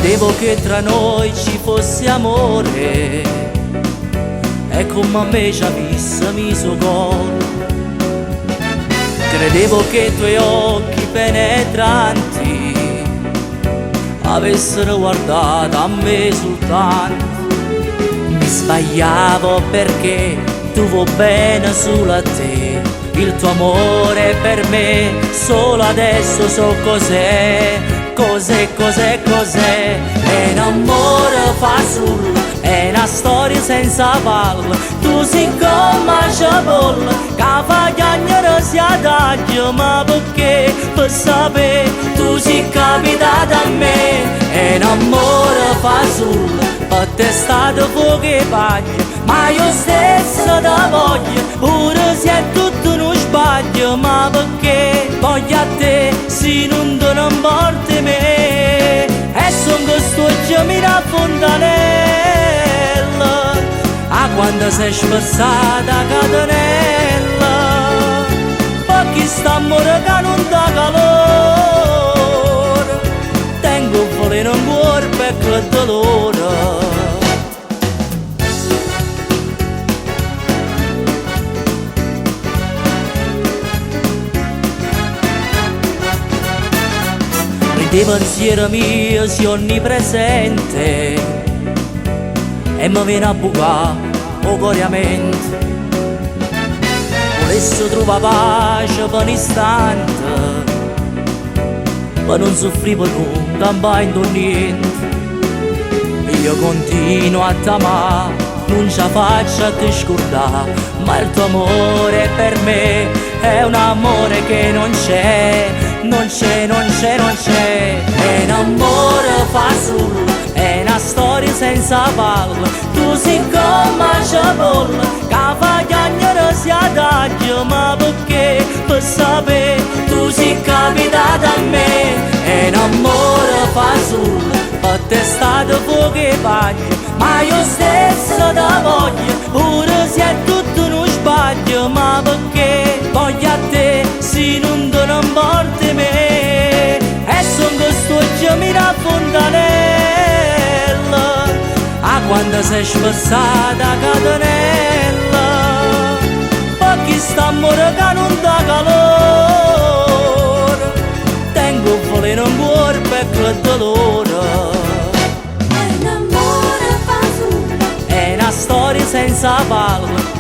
Credevo che tra noi ci fosse amore e come a me ci avesse messo cuore. Credevo che i tuoi occhi penetranti avessero guardato a me soltanto. Mi sbagliavo perché tu vuoi bene solo a te. Il tuo amore per me solo adesso so cos'è. Cos'è? È un amore fasullo, è una storia senza palle. Tu sei come una cipolla che fa chiagnare si adagio. Ma perché? Per sapere, tu sei capitata a me. È un amore fasullo, per te è stato fuoco e paglia. Ma io stesso ti voglio, pure se è tutto uno sbaglio. Ma perché voglio a te se non te ne importi me? E son questo che mi da fontanella, a quando sei spezzata catenella. Perché sta amore che non dà calore, tengo un veleno in cuore per quel dolore. Dei pensieri miei si onnipresente e mi viene a bucare o cuore a mente. Volessi trovare pace per un istante, ma non soffrire per non cambiando niente. Io continuo a t'amare, non ce la faccio a te scordare, ma il tuo amore per me è un amore che non c'è. È un amore fasullo, è una storia senza palle. Tu sei come una cipolla che fa chiagnare si adagio. Ma perché? Per sapere, tu sei capitata a me. È un amore fasullo, per te è stato fuoco e paglia. Ma io stesso ti voglio, pure se è tutto uno sbaglio. Ma perché voglio a te se non te ne importi me? E son questo che mi da fontanella, a quando sei spezzata catenella. Perché sta amore che non dà calore, tengo un veleno in cuore per quel dolore. È un amore fasullo, È una storia senza palle.